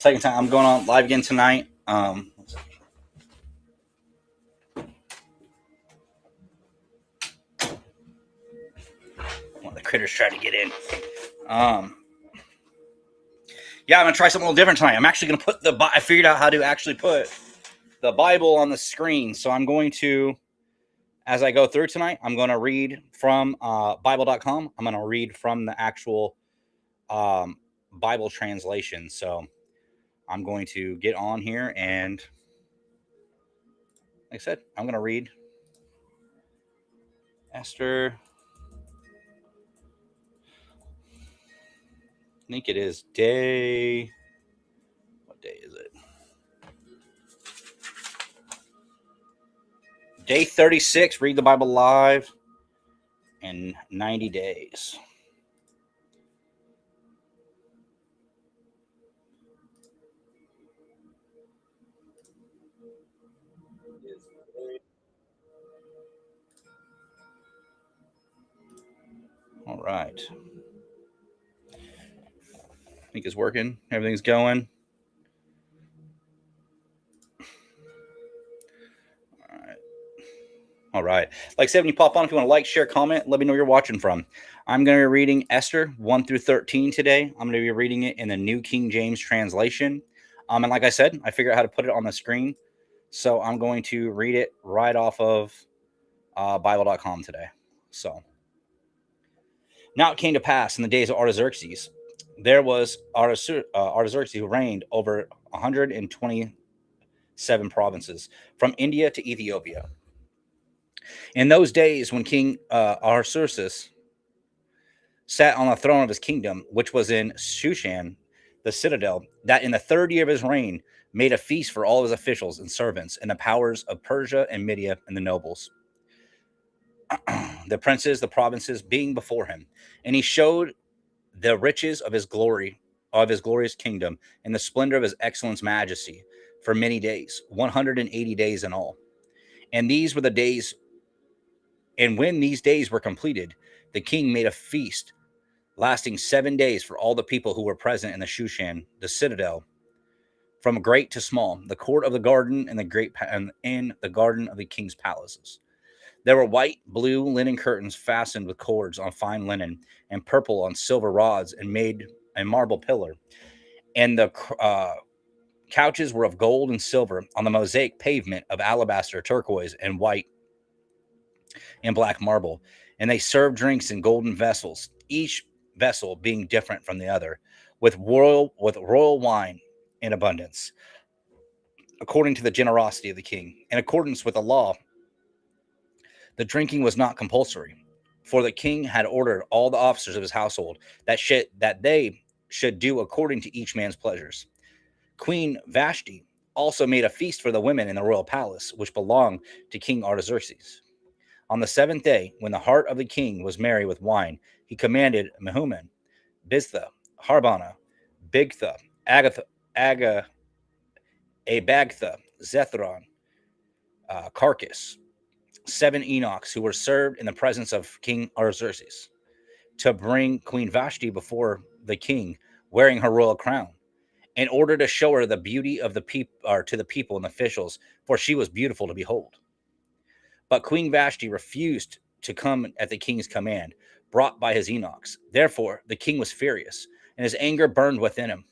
Second time I'm going on live again tonight. One of the critters tried to get in. Yeah, I'm gonna try something a little different tonight. I'm actually gonna put I figured out how to actually put the Bible on the screen. So I'm going to, as I go through tonight, I'm going to read from Bible.com. I'm going to read from the actual Bible translation. So I'm going to get on here and, like I said, I'm going to read Esther. I think it is day. What day is it? Day 36. Read the Bible live in 90 days. All right. I think it's working. Everything's going. All right. Like I said, when you pop on, if you want to like, share, comment, let me know where you're watching from. I'm going to be reading Esther 1 through 13 today. I'm going to be reading it in the New King James translation. And like I said, I figured out how to put it on the screen. So I'm going to read it right off of Bible.com today. So, now it came to pass in the days of Artaxerxes, there was Artaxerxes who reigned over 127 provinces from India to Ethiopia. In those days, when King Artaxerxes sat on the throne of his kingdom, which was in Shushan, the citadel, that in the third year of his reign made a feast for all his officials and servants, and the powers of Persia and Media and the nobles, the princes, the provinces being before him. And he showed the riches of his glory, of his glorious kingdom, and the splendor of his excellence majesty for many days, 180 days in all. And these were the days, and when these days were completed, the king made a feast lasting 7 days for all the people who were present in the Shushan, the citadel, from great to small, the court of the garden and the great and in the garden of the king's palaces. There were white, blue linen curtains fastened with cords on fine linen, and purple on silver rods, and made a marble pillar. And the couches were of gold and silver on the mosaic pavement of alabaster, turquoise, and white and black marble. And they served drinks in golden vessels, each vessel being different from the other, with royal wine in abundance, according to the generosity of the king. In accordance with the law, the drinking was not compulsory, for the king had ordered all the officers of his household that they should do according to each man's pleasures. Queen Vashti also made a feast for the women in the royal palace, which belonged to King Artaxerxes. On the seventh day, when the heart of the king was merry with wine, he commanded Mehuman, Biztha, Harbana, Bigtha, Agagtha, Zethron, Carcass, 7 eunuchs who were served in the presence of King Artaxerxes, to bring Queen Vashti before the king, wearing her royal crown, in order to show her the beauty of the people, or to the people and officials, for she was beautiful to behold. But Queen Vashti refused to come at the king's command, brought by his eunuchs. Therefore, the king was furious, and his anger burned within him.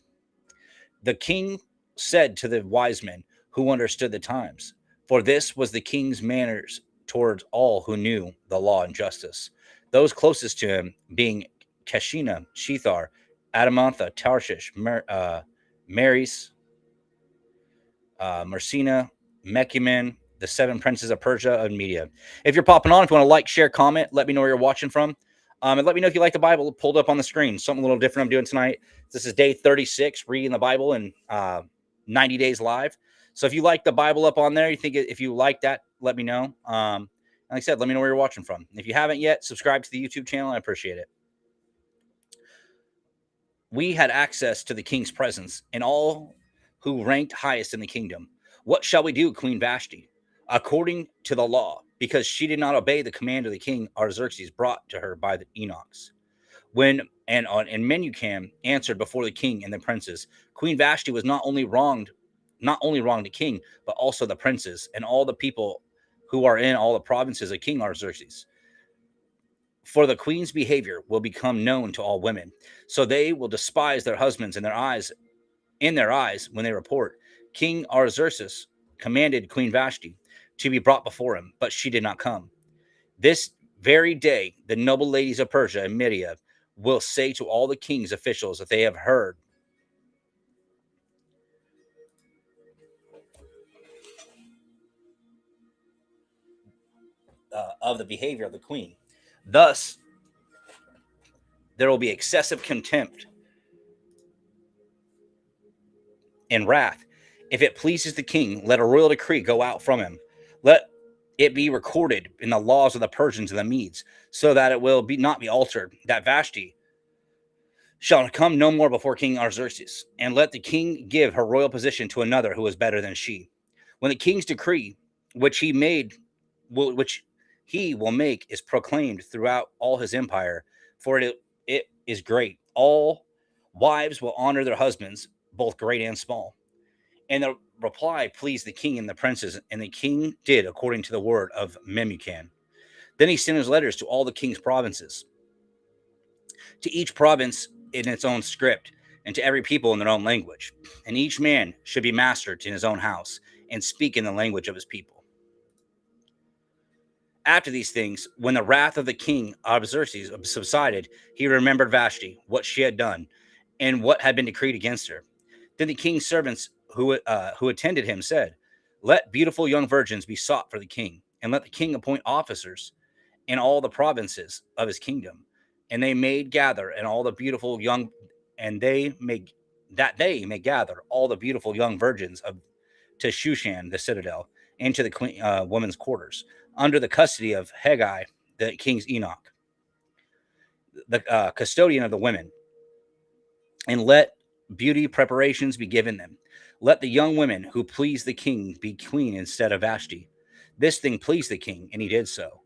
The king said to the wise men who understood the times, for this was the king's manners towards all who knew the law and justice, those closest to him being Keshina, Shethar, Adamantha, Tarshish, Maris, Mersina, Mecumen, the 7 princes of Persia and Media. If you're popping on, if you want to like, share, comment, let me know where you're watching from. And let me know if you like the Bible pulled up on the screen. Something a little different I'm doing tonight. This is day 36, reading the Bible in 90 days live. So if you like the Bible up on there, if you like that, let me know. Like I said, let me know where you're watching from. If you haven't yet, subscribe to the YouTube channel. I appreciate it. We had access to the king's presence and all who ranked highest in the kingdom. What shall we do, Queen Vashti? According to the law, because she did not obey the command of the king Artaxerxes brought to her by the eunuchs. And Menucan answered before the king and the princes. Queen Vashti was not only wronged the king, but also the princes and all the people who are in all the provinces of King Artaxerxes. For the queen's behavior will become known to all women, so they will despise their husbands in their eyes when they report. King Artaxerxes commanded Queen Vashti to be brought before him, but she did not come. This very day, the noble ladies of Persia and Media will say to all the king's officials that they have heard of the behavior of the queen. Thus, there will be excessive contempt and wrath. If it pleases the king, let a royal decree go out from him. Let it be recorded in the laws of the Persians and the Medes, so that it will not be altered, that Vashti shall come no more before King Artaxerxes, and let the king give her royal position to another who is better than she. When the king's decree, which he made, which he will make, is proclaimed throughout all his empire, for it is great. All wives will honor their husbands, both great and small. And the reply pleased the king and the princes, and the king did according to the word of Memucan. Then he sent his letters to all the king's provinces, to each province in its own script, and to every people in their own language. And each man should be master in his own house, and speak in the language of his people. After these things, when the wrath of the king Artaxerxes subsided, he remembered Vashti, what she had done, and what had been decreed against her. Then the king's servants who attended him said, "Let beautiful young virgins be sought for the king, and let the king appoint officers in all the provinces of his kingdom." And they made gather and all the beautiful young, and they may gather all the beautiful young virgins of to Shushan the citadel, and to the women's quarters, under the custody of Haggai the king's Enoch, the custodian of the women, and let beauty preparations be given them. Let the young women who please the king be queen instead of Vashti. This thing pleased the king, and he did so.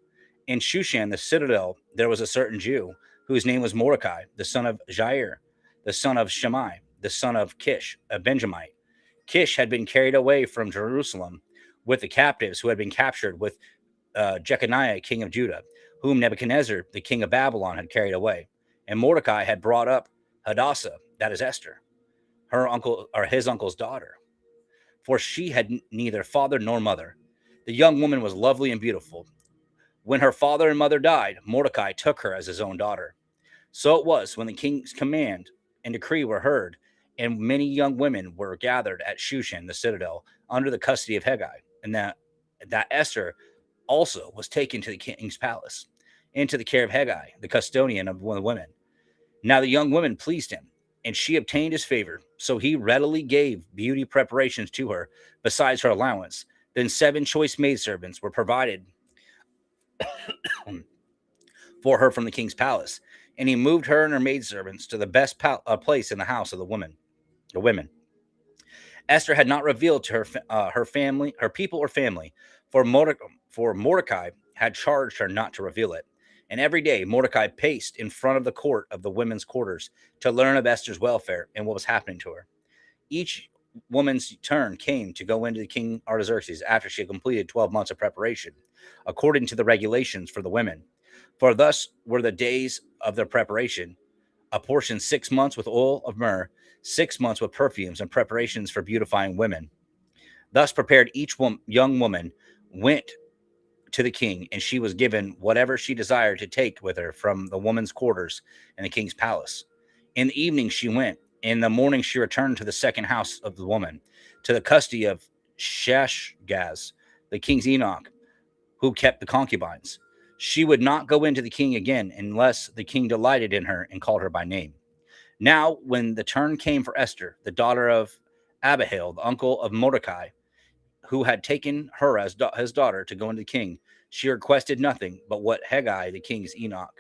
In Shushan, the citadel, there was a certain Jew whose name was Mordecai, the son of Jair, the son of Shimei, the son of Kish, a Benjamite. Kish had been carried away from Jerusalem with the captives who had been captured with Jeconiah, king of Judah, whom Nebuchadnezzar, the king of Babylon, had carried away. And Mordecai had brought up Hadassah, that is Esther, her uncle or his uncle's daughter, for she had neither father nor mother. The young woman was lovely and beautiful. When her father and mother died, Mordecai took her as his own daughter. So it was when the king's command and decree were heard, and many young women were gathered at Shushan, the citadel, under the custody of Haggai, and that Esther also was taken to the king's palace, into the care of Haggai, the custodian of one of the women. Now the young woman pleased him, and she obtained his favor. So he readily gave beauty preparations to her, besides her allowance. Then 7 choice maidservants were provided for her from the king's palace, and he moved her and her maidservants to the best place in the house of the women. Esther had not revealed to her family, her people or family, for Mordecai had charged her not to reveal it. And every day Mordecai paced in front of the court of the women's quarters to learn of Esther's welfare and what was happening to her. Each woman's turn came to go into King Artaxerxes after she had completed 12 months of preparation, according to the regulations for the women. For thus were the days of their preparation: a portion 6 months with oil of myrrh, 6 months with perfumes and preparations for beautifying women. Thus prepared, each young woman went to the king, and she was given whatever she desired to take with her from the woman's quarters in the king's palace. In the evening she went. In the morning she returned to the second house of the woman, to the custody of Shashgaz, the king's Enoch, who kept the concubines. She would not go into the king again unless the king delighted in her and called her by name. Now, when the turn came for Esther, the daughter of Abihail, the uncle of Mordecai, who had taken her as his daughter to go into the king, she requested nothing but what Haggai, the king's Enoch,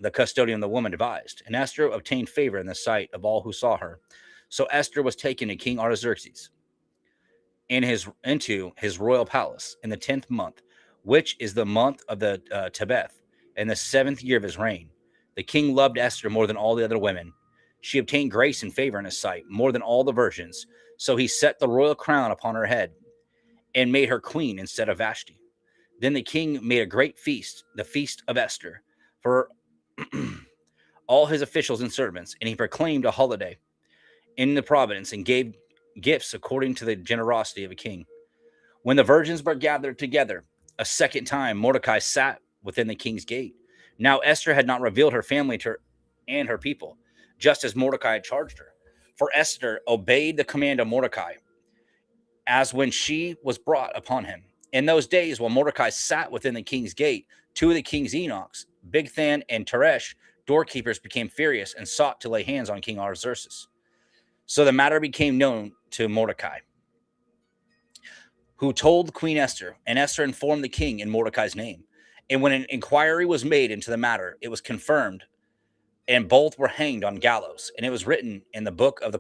the custodian of the woman, devised. And Esther obtained favor in the sight of all who saw her. So Esther was taken to King Artaxerxes into his royal palace in the 10th month, which is the month of the Tebeth, in the 7th year of his reign. The king loved Esther more than all the other women. She obtained grace and favor in his sight more than all the virgins. So he set the royal crown upon her head and made her queen instead of Vashti. Then the king made a great feast, the feast of Esther, for all his officials and servants, and he proclaimed a holiday in the province and gave gifts according to the generosity of a king. When the virgins were gathered together a second time, Mordecai sat within the king's gate. Now Esther had not revealed her family to her and her people, just as Mordecai had charged her. For Esther obeyed the command of Mordecai, as when she was brought upon him. In those days, while Mordecai sat within the king's gate, two of the king's eunuchs, Bigthan and Teresh, doorkeepers, became furious and sought to lay hands on King Artaxerxes. So the matter became known to Mordecai, who told Queen Esther, and Esther informed the king in Mordecai's name. And when an inquiry was made into the matter, it was confirmed, and both were hanged on gallows. And it was written in the book of the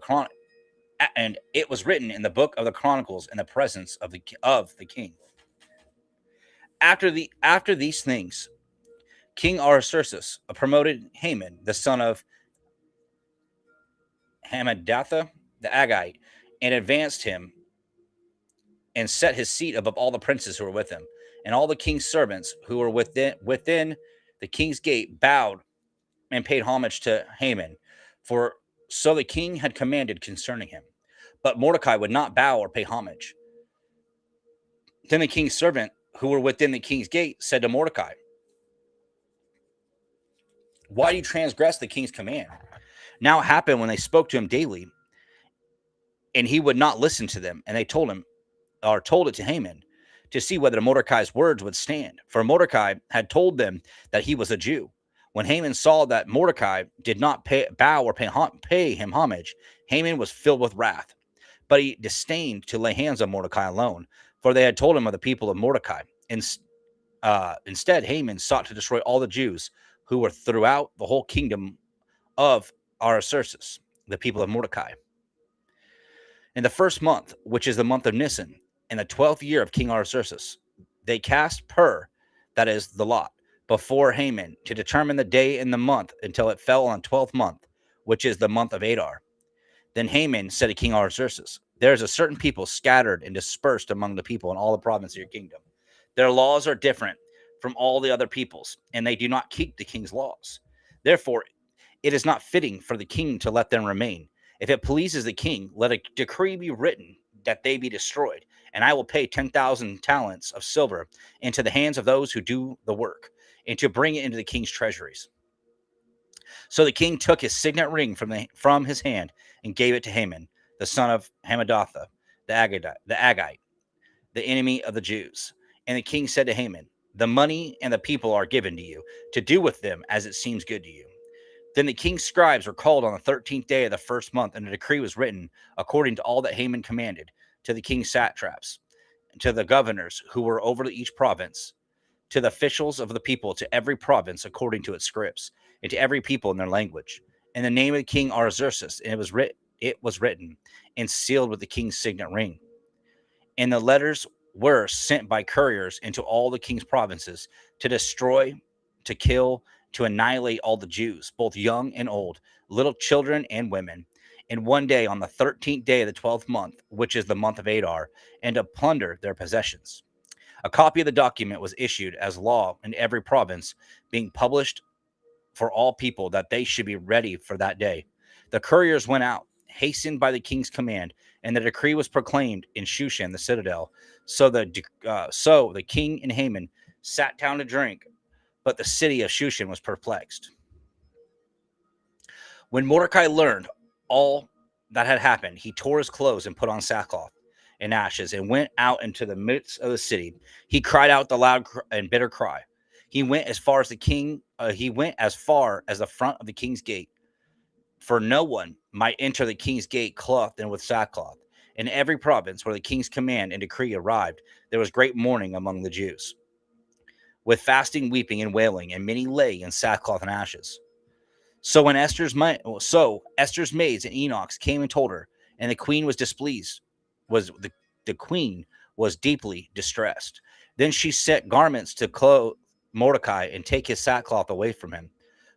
Chronicles in the presence of the king. After these things, King Artaxerxes promoted Haman, the son of Hammedatha the Agagite, and advanced him and set his seat above all the princes who were with him. And all the king's servants who were within the king's gate bowed and paid homage to Haman, for so the king had commanded concerning him. But Mordecai would not bow or pay homage. Then the king's servant who were within the king's gate said to Mordecai, "Why do you transgress the king's command?" Now it happened when they spoke to him daily, and he would not listen to them, and they told it to Haman to see whether Mordecai's words would stand. For Mordecai had told them that he was a Jew. When Haman saw that Mordecai did not bow or pay him homage, Haman was filled with wrath. But he disdained to lay hands on Mordecai alone, for they had told him of the people of Mordecai. Instead, Haman sought to destroy all the Jews who were throughout the whole kingdom of Artaxerxes, the people of Mordecai. In the first month, which is the month of Nisan, in the 12th year of King Artaxerxes, they cast that is, the lot, before Haman to determine the day and the month until it fell on the 12th month, which is the month of Adar. Then Haman said to King Artaxerxes, "There is a certain people scattered and dispersed among the people in all the provinces of your kingdom. Their laws are different from all the other peoples, and they do not keep the king's laws. Therefore, it is not fitting for the king to let them remain. If it pleases the king, let a decree be written that they be destroyed, and I will pay 10,000 talents of silver into the hands of those who do the work, and to bring it into the king's treasuries." So the king took his signet ring from his hand and gave it to Haman, the son of Hammedatha, the Agagite, the enemy of the Jews. And the king said to Haman, "The money and the people are given to you, to do with them as it seems good to you." Then the king's scribes were called on the 13th day of the first month, and a decree was written according to all that Haman commanded, to the king's satraps, to the governors who were over each province, to the officials of the people, to every province according to its scripts, and to every people in their language. In the name of King Artaxerxes, and it was written and sealed with the king's signet ring. And the letters were sent by couriers into all the king's provinces to destroy, to kill, to annihilate all the Jews, both young and old, little children and women, in one day on the 13th day of the 12th month, which is the month of Adar, and to plunder their possessions. A copy of the document was issued as law in every province, being published for all people that they should be ready for that day. The couriers went out, hastened by the king's command, and the decree was proclaimed in Shushan, the citadel. So the king and Haman sat down to drink, but the city of Shushan was perplexed. When Mordecai learned all that had happened, he tore his clothes and put on sackcloth and ashes and went out into the midst of the city. He cried out the loud and bitter cry. He went as far as the front of the king's gate, for no one might enter the king's gate clothed and with sackcloth. In every province where the king's command and decree arrived, there was great mourning among the Jews, with fasting, weeping, and wailing, and many lay in sackcloth and ashes. So Esther's maids and eunuchs came and told her, and the queen was displeased. The queen was deeply distressed. Then she set garments to clothe Mordecai and take his sackcloth away from him.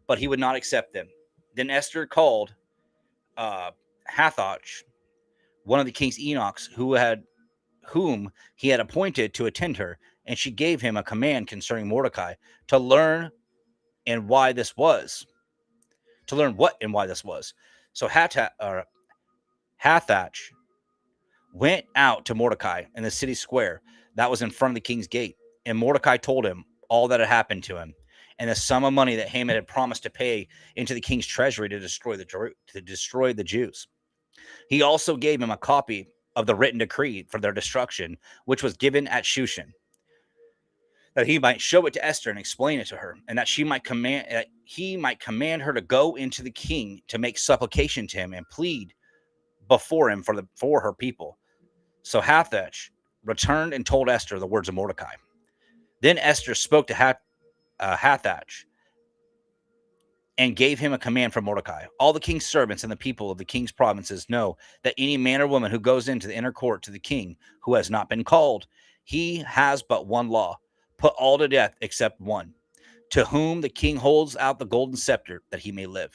but he would not accept them. Then Esther called uh, Hathach, one of the king's eunuchs, whom he had appointed to attend her, and she gave him a command concerning Mordecai to learn and why this was. To learn what and why this was. So Hathach went out to Mordecai in the city square that was in front of the king's gate, and Mordecai told him all that had happened to him, and the sum of money that Haman had promised to pay into the king's treasury to destroy the Jews. He also gave him a copy of the written decree for their destruction, which was given at Shushan, that he might show it to Esther and explain it to her, and that he might command her to go into the king to make supplication to him and plead before him for her people. So Hathach returned and told Esther the words of Mordecai. Then Esther spoke to Hathach and gave him a command from Mordecai. All the king's servants and the people of the king's provinces know that any man or woman who goes into the inner court to the king who has not been called, he has but one law: put all to death except one, to whom the king holds out the golden scepter that he may live.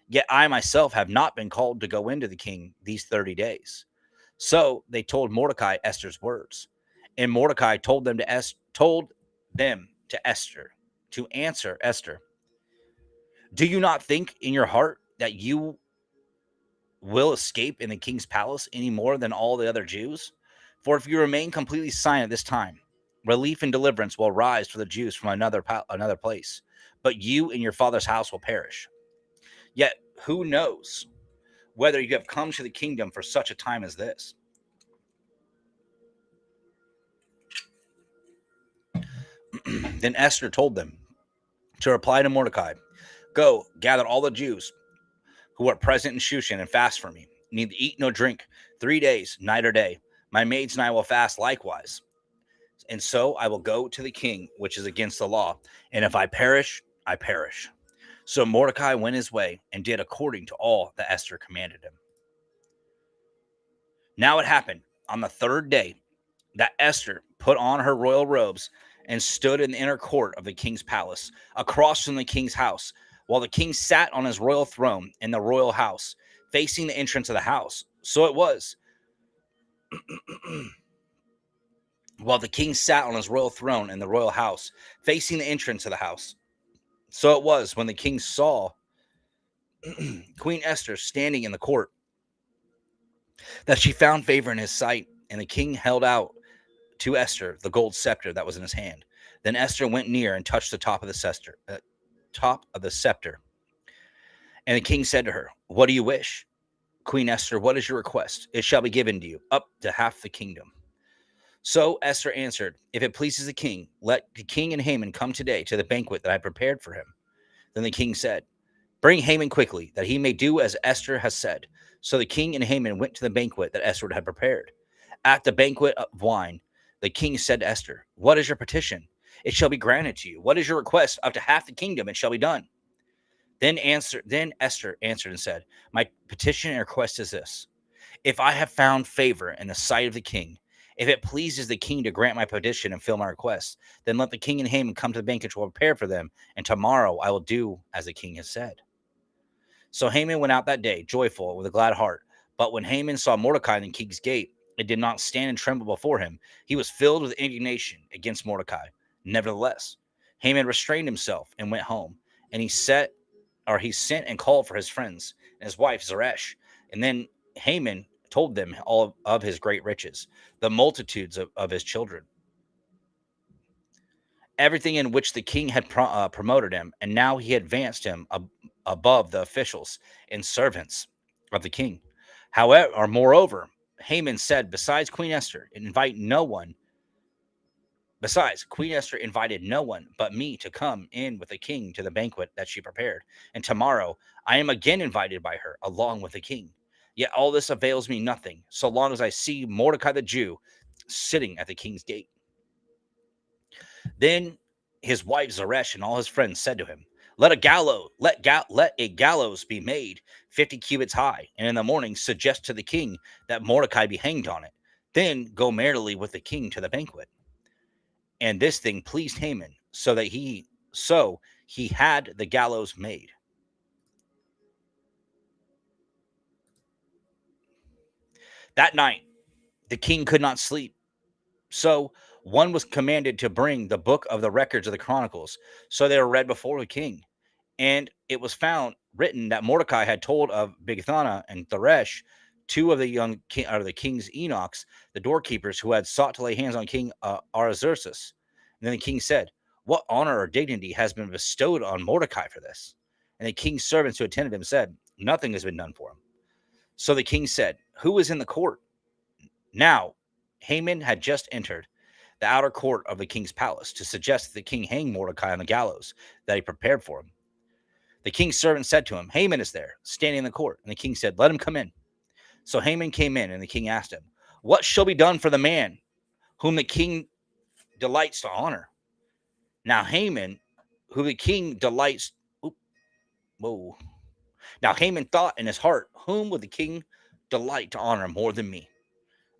Yet I myself have not been called to go into the king these 30 days. So they told Mordecai Esther's words, and Mordecai told them to Esther to answer Esther. Do you not think in your heart that you will escape in the king's palace any more than all the other Jews? For if you remain completely silent at this time, relief and deliverance will arise for the Jews from another place, but you and your father's house will perish. Yet who knows whether you have come to the kingdom for such a time as this? Then Esther told them to reply to Mordecai, go, gather all the Jews who are present in Shushan and fast for me. Neither eat nor drink 3 days, night or day. My maids and I will fast likewise. And so I will go to the king, which is against the law. And if I perish, I perish. So Mordecai went his way and did according to all that Esther commanded him. Now it happened on the third day that Esther put on her royal robes and stood in the inner court of the king's palace, across from the king's house, while the king sat on his royal throne in the royal house, facing the entrance of the house. So it was, while the king sat on his royal throne in the royal house, facing the entrance of the house. So it was, when the king saw Queen Esther standing in the court, that she found favor in his sight, and the king held out to Esther the gold scepter that was in his hand. Then Esther went near and touched the top of the scepter. And the king said to her, what do you wish? Queen Esther, what is your request? It shall be given to you, up to half the kingdom. So Esther answered, if it pleases the king, let the king and Haman come today to the banquet that I prepared for him. Then the king said, bring Haman quickly, that he may do as Esther has said. So the king and Haman went to the banquet that Esther had prepared. At the banquet of wine, the king said to Esther, what is your petition? It shall be granted to you. What is your request? Up to half the kingdom, it shall be done. Then Esther answered and said, my petition and request is this. If I have found favor in the sight of the king, if it pleases the king to grant my petition and fill my request, then let the king and Haman come to the banquet which will prepare for them, and tomorrow I will do as the king has said. So Haman went out that day, joyful, with a glad heart. But when Haman saw Mordecai in the king's gate, it did not stand and tremble before him. He was filled with indignation against Mordecai. Nevertheless, Haman restrained himself and went home, and he sent and called for his friends and his wife Zeresh. And then Haman told them all of his great riches, the multitudes of his children, everything in which the king had promoted him, and now he advanced him above the officials and servants of the king. However, or moreover, Haman said, Besides, Queen Esther invited no one but me to come in with the king to the banquet that she prepared. And tomorrow I am again invited by her along with the king. Yet all this avails me nothing, so long as I see Mordecai the Jew sitting at the king's gate. Then his wife Zeresh and all his friends said to him, let a gallows be made 50 cubits high, and in the morning suggest to the king that Mordecai be hanged on it. Then go merrily with the king to the banquet. And this thing pleased Haman, so he had the gallows made. That night, the king could not sleep. So one was commanded to bring the book of the records of the Chronicles. So they were read before the king. And it was found written that Mordecai had told of Bigthana and Theresh, two of the young or the king's eunuchs, the doorkeepers, who had sought to lay hands on King Artaxerxes. And then the king said, "What honor or dignity has been bestowed on Mordecai for this?" And the king's servants who attended him said, "Nothing has been done for him." So the king said, "Who is in the court?" Now Haman had just entered the outer court of the king's palace to suggest that the king hang Mordecai on the gallows that he prepared for him. The king's servant said to him, "Haman is there, standing in the court." And the king said, "Let him come in." So Haman came in, and the king asked him, "What shall be done for the man whom the king delights to honor?" Now Haman, who the king delights, whoa. Now Haman thought in his heart, "Whom would the king delight to honor more than me?"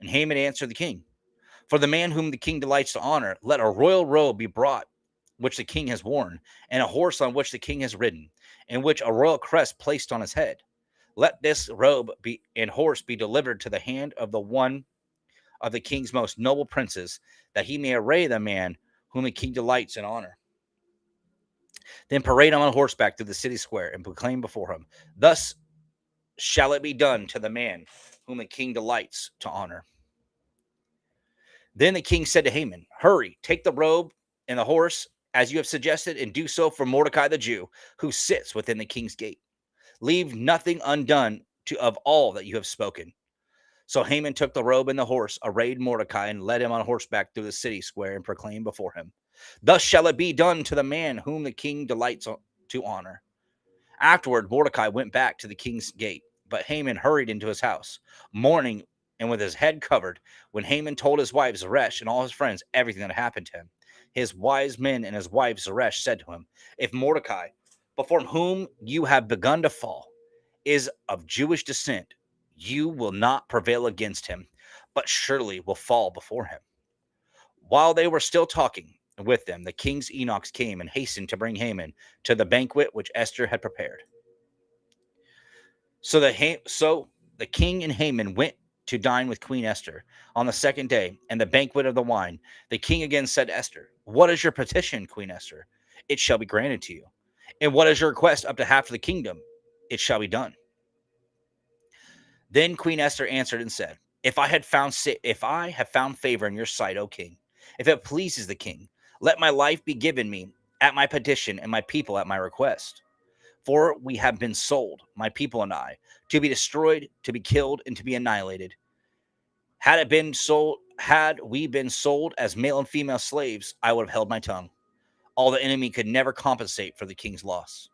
And Haman answered the king, "For the man whom the king delights to honor, let a royal robe be brought, which the king has worn, and a horse on which the king has ridden, in which a royal crest placed on his head. Let this robe be and horse be delivered to the hand of the one of the king's most noble princes, that he may array the man whom the king delights in honor. Then parade him on horseback through the city square and proclaim before him, Thus shall it be done to the man whom the king delights to honor." Then the king said to Haman, "Hurry, take the robe and the horse, as you have suggested, and do so for Mordecai the Jew, who sits within the king's gate. Leave nothing undone of all that you have spoken." So Haman took the robe and the horse, arrayed Mordecai, and led him on horseback through the city square, and proclaimed before him, "Thus shall it be done to the man whom the king delights to honor." Afterward, Mordecai went back to the king's gate, but Haman hurried into his house, mourning and with his head covered. When Haman told his wife Zeresh and all his friends everything that happened to him, his wise men and his wife Zeresh said to him, "If Mordecai, before whom you have begun to fall, is of Jewish descent, you will not prevail against him, but surely will fall before him." While they were still talking with them, the king's eunuchs came and hastened to bring Haman to the banquet which Esther had prepared. So the king and Haman went to dine with Queen Esther on the second day, and the banquet of the wine. The king again said to Esther, "What is your petition, Queen Esther? It shall be granted to you. And what is your request up to half of the kingdom? It shall be done." Then Queen Esther answered and said, if I have found favor in your sight, O king, if it pleases the king, let my life be given me at my petition, and my people at my request. For we have been sold, my people and I, to be destroyed, to be killed, and to be annihilated. Had we been sold as male and female slaves, I would have held my tongue. All the enemy could never compensate for the king's loss.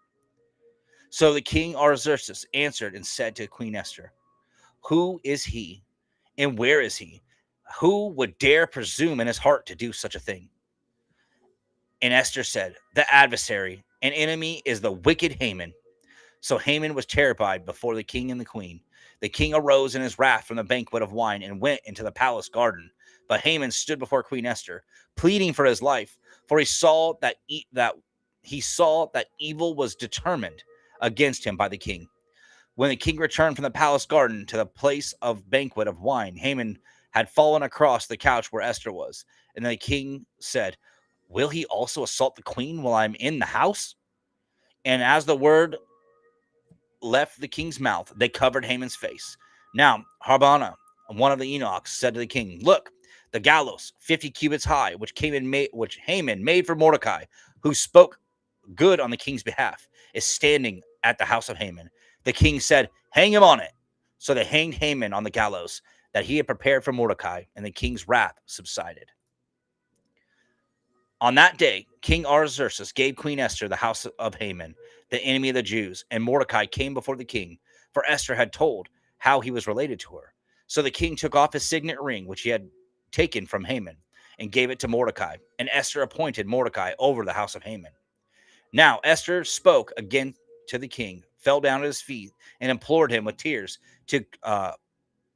So the king Artaxerxes answered and said to Queen Esther, "Who is he, and where is he? Who would dare presume in his heart to do such a thing?" And Esther said, "The adversary, an enemy, is the wicked Haman." So Haman was terrified before the king and the queen. The king arose in his wrath from the banquet of wine and went into the palace garden. But Haman stood before Queen Esther, pleading for his life, for he saw that evil was determined against him by the king. When the king returned from the palace garden to the place of banquet of wine, Haman had fallen across the couch where Esther was. And the king said, "Will he also assault the queen while I'm in the house?" And as the word left the king's mouth, they covered Haman's face. Now Harbana, one of the eunuchs, said to the king, "Look, the gallows, 50 cubits high, which Haman made for Mordecai, who spoke good on the king's behalf, is standing at the house of Haman." The king said, "Hang him on it." So they hanged Haman on the gallows that he had prepared for Mordecai, and the king's wrath subsided. On that day, King Artaxerxes gave Queen Esther the house of Haman, the enemy of the Jews, and Mordecai came before the king, for Esther had told how he was related to her. So the king took off his signet ring, which he had taken from Haman, and gave it to Mordecai, and Esther appointed Mordecai over the house of Haman. Now Esther spoke again to the king, fell down at his feet, and implored him with tears to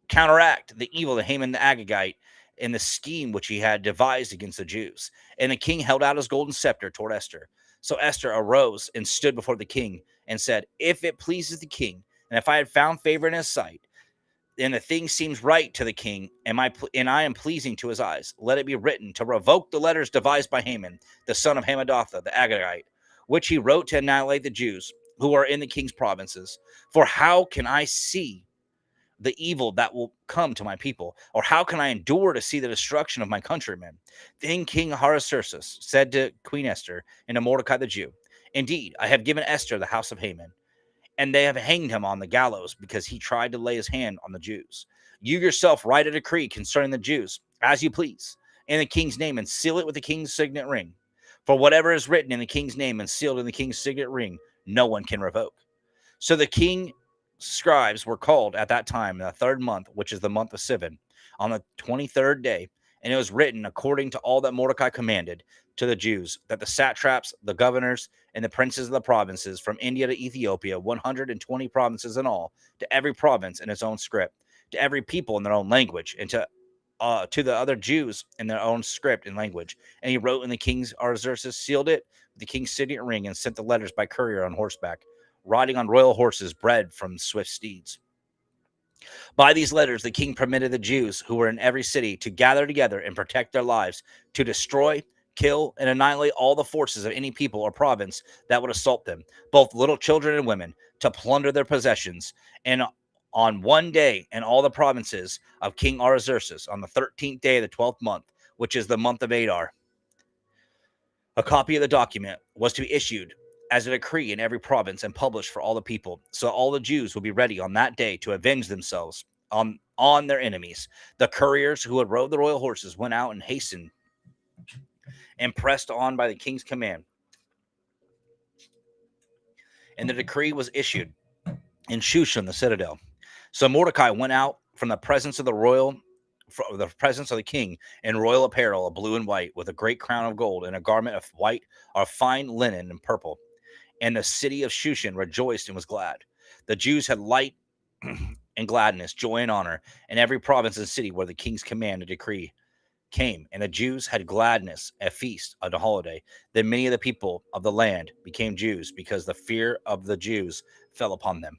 counteract the evil of Haman the Agagite in the scheme which he had devised against the Jews. And the king held out his golden scepter toward Esther. So Esther arose and stood before the king and said, "If it pleases the king, and if I had found favor in his sight, and the thing seems right to the king, and I am pleasing to his eyes. Let it be written to revoke the letters devised by Haman, the son of Hammedatha, the Agagite, which he wrote to annihilate the Jews who are in the king's provinces. For how can I see the evil that will come to my people? Or how can I endure to see the destruction of my countrymen? Then King Ahasuerus said to Queen Esther and to Mordecai the Jew, Indeed, I have given Esther the house of Haman, and they have hanged him on the gallows because he tried to lay his hand on the Jews. You yourself write a decree concerning the Jews, as you please, in the king's name, and seal it with the king's signet ring. For whatever is written in the king's name and sealed in the king's signet ring, no one can revoke. So the king scribes were called at that time in the third month, which is the month of Sivan, on the 23rd day, and it was written according to all that Mordecai commanded to the Jews, that the satraps, the governors, and the princes of the provinces from India to Ethiopia, 120 provinces in all, to every province in its own script, to every people in their own language, and to the other Jews in their own script and language. And he wrote in the king's Artaxerxes, sealed it with the king's signet ring, and sent the letters by courier on horseback, riding on royal horses bred from swift steeds. By these letters, the king permitted the Jews who were in every city to gather together and protect their lives, to destroy, kill, and annihilate all the forces of any people or province that would assault them, both little children and women, to plunder their possessions. And on one day in all the provinces of King Artaxerxes, on the 13th day of the 12th month, which is the month of Adar, a copy of the document was to be issued as a decree in every province and published for all the people, so all the Jews would be ready on that day to avenge themselves on their enemies. The couriers who had rode the royal horses went out and hastened and pressed on by the king's command. And the decree was issued in Shushan, the citadel. So Mordecai went out from the presence of the presence of the king in royal apparel of blue and white, with a great crown of gold and a garment of white or fine linen and purple. And the city of Shushan rejoiced and was glad. The Jews had light and gladness, joy and honor, in every province and city where the king's command and decree came. And the Jews had gladness, a feast, and a holiday. Then many of the people of the land became Jews, because the fear of the Jews fell upon them.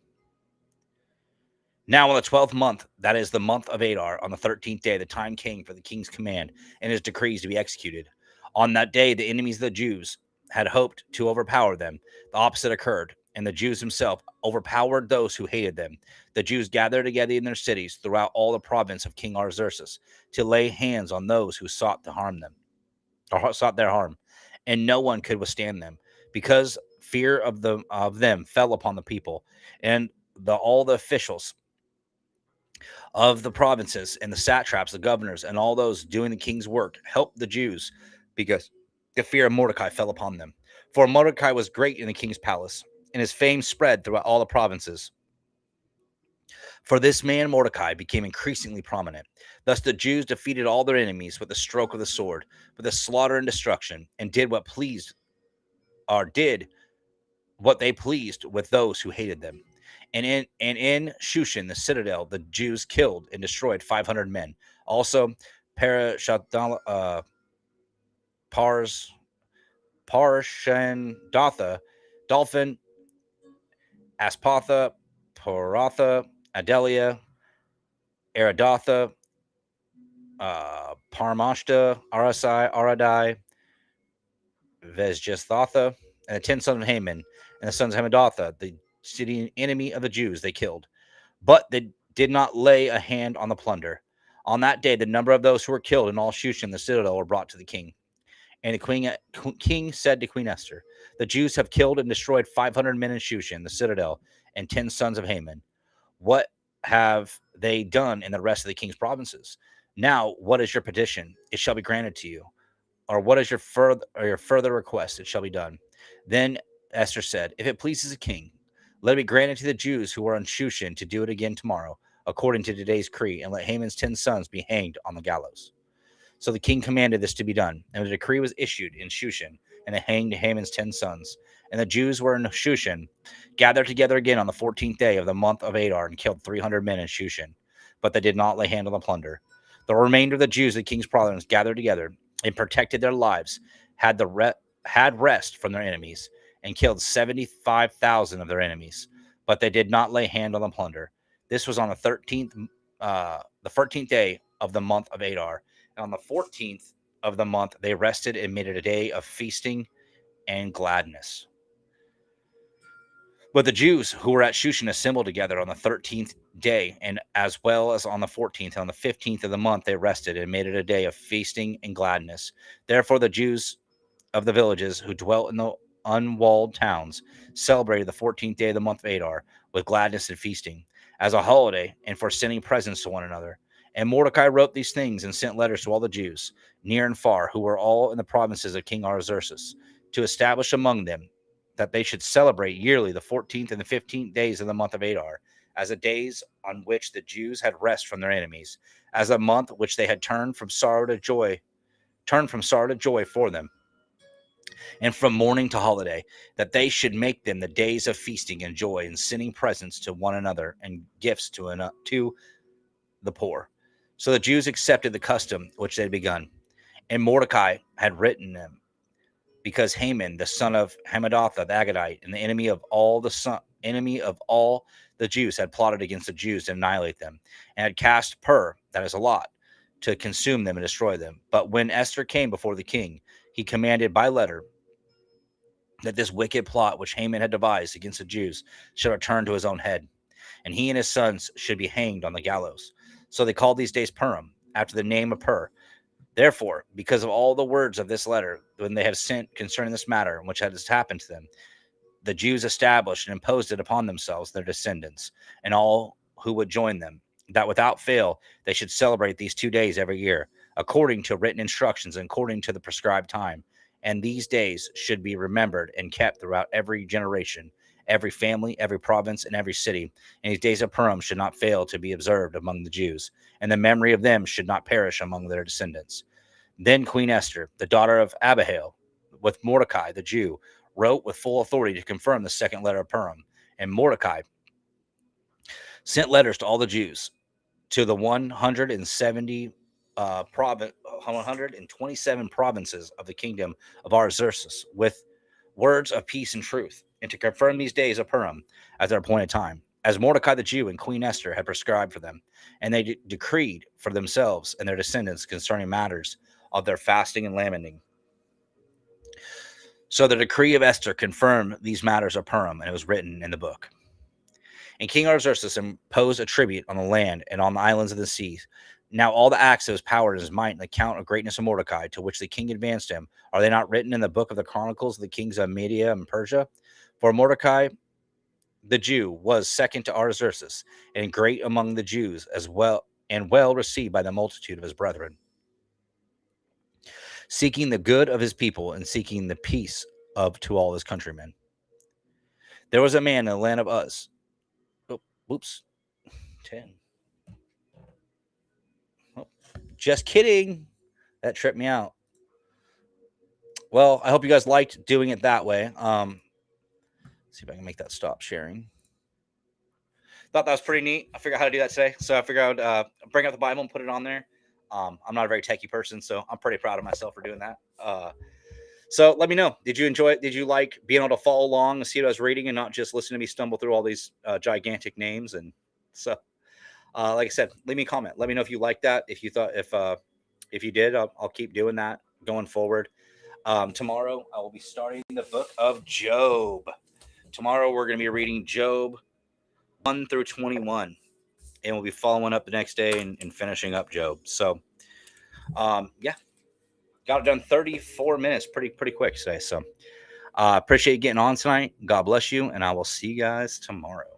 Now, in the 12th month, that is the month of Adar, on the 13th day, the time came for the king's command and his decrees to be executed. On that day, the enemies of the Jews had hoped to overpower them. The opposite occurred, and the Jews themselves overpowered those who hated them. The Jews gathered together in their cities throughout all the province of King Artaxerxes to lay hands on those who sought to harm them, or sought their harm, and no one could withstand them, because fear of them fell upon the people. And all the officials of the provinces and the satraps, the governors, and all those doing the king's work helped the Jews, because the fear of Mordecai fell upon them. For Mordecai was great in the king's palace, and his fame spread throughout all the provinces. For this man Mordecai became increasingly prominent. Thus the Jews defeated all their enemies with the stroke of the sword, with the slaughter and destruction, and did what they pleased with those who hated them. And in Shushan, the citadel, the Jews killed and destroyed 500 men. Also, Parshandatha, Dolphin, Aspatha, Paratha, Adelia, Aradatha, Parmashta, Arasai, Aradai, Vezjathatha, and the 10 sons of Haman, and the sons of Hammedatha, the city enemy of the Jews, they killed. But they did not lay a hand on the plunder. On that day, the number of those who were killed in all Shushan, the citadel, were brought to the king. And the king said to Queen Esther, the Jews have killed and destroyed 500 men in Shushan, the citadel, and 10 sons of Haman. What have they done in the rest of the king's provinces? Now, what is your petition? It shall be granted to you. Or what is your further request? It shall be done. Then Esther said, if it pleases the king, let it be granted to the Jews who are in Shushan to do it again tomorrow, according to today's decree, and let Haman's 10 sons be hanged on the gallows. So the king commanded this to be done, and the decree was issued in Shushan, and they hanged Haman's 10 sons. And the Jews were in Shushan, gathered together again on the 14th day of the month of Adar, and killed 300 men in Shushan, but they did not lay hand on the plunder. The remainder of the Jews of the king's province gathered together and protected their lives, had rest from their enemies, and killed 75,000 of their enemies, but they did not lay hand on the plunder. This was on the 13th the 13th day of the month of Adar. And on the 14th of the month, they rested and made it a day of feasting and gladness. But the Jews who were at Shushan assembled together on the 13th day, and as well as on the 14th. On the 15th of the month, they rested and made it a day of feasting and gladness. Therefore, the Jews of the villages who dwelt in the unwalled towns celebrated the 14th day of the month of Adar with gladness and feasting as a holiday and for sending presents to one another. And Mordecai wrote these things and sent letters to all the Jews, near and far, who were all in the provinces of King Artaxerxes, to establish among them that they should celebrate yearly the 14th and the 15th days of the month of Adar, as the days on which the Jews had rest from their enemies, as a month which they had turned from sorrow to joy for them, and from mourning to holiday, that they should make them the days of feasting and joy, and sending presents to one another and gifts to the poor. So the Jews accepted the custom which they had begun. And Mordecai had written them, because Haman, the son of Hammedatha the Agagite, and the enemy of all the Jews, had plotted against the Jews to annihilate them, and had cast pur, that is a lot, to consume them and destroy them. But when Esther came before the king, he commanded by letter that this wicked plot which Haman had devised against the Jews should return to his own head, and he and his sons should be hanged on the gallows. So they called these days Purim, after the name of Pur. Therefore, because of all the words of this letter, when they have sent concerning this matter, which has happened to them, the Jews established and imposed it upon themselves, their descendants, and all who would join them, that without fail they should celebrate these 2 days every year, according to written instructions and according to the prescribed time. And these days should be remembered and kept throughout every generation, every family, every province, and every city. And these days of Purim should not fail to be observed among the Jews, and the memory of them should not perish among their descendants. Then Queen Esther, the daughter of Abihail, with Mordecai the Jew, wrote with full authority to confirm the second letter of Purim. And Mordecai sent letters to all the Jews, to the 127 provinces of the kingdom of Artaxerxes, with words of peace and truth, and to confirm these days of Purim at their appointed time, as Mordecai the Jew and Queen Esther had prescribed for them. And they decreed for themselves and their descendants concerning matters of their fasting and lamenting. So the decree of Esther confirmed these matters of Purim, and it was written in the book. And King Artaxerxes imposed a tribute on the land and on the islands of the seas. Now all the acts of his power and his might and the count of greatness of Mordecai, to which the king advanced him, are they not written in the book of the chronicles of the kings of Media and Persia? For Mordecai the Jew was second to Artaxerxes, and great among the Jews as well, and well received by the multitude of his brethren, seeking the good of his people and seeking the peace to all his countrymen. There was a man in the land of Uz. Oh, whoops. 10. Oh, just kidding. That tripped me out. Well, I hope you guys liked doing it that way. Let's see if I can make that stop sharing. Thought that was pretty neat. I figured out how to do that today. So I figured I would bring up the Bible and put it on there. I'm not a very techie person, so I'm pretty proud of myself for doing that. So let me know. Did you enjoy it? Did you like being able to follow along and see what I was reading and not just listen to me stumble through all these gigantic names? And so, like I said, leave me a comment. Let me know if you liked that. If you thought, if you did, I'll keep doing that going forward. Tomorrow I will be starting the book of Job. Tomorrow we're going to be reading Job 1 through 21, and we'll be following up the next day and finishing up Job. So, yeah. Got it done 34 minutes, pretty quick today. So appreciate you getting on tonight. God bless you, and I will see you guys tomorrow.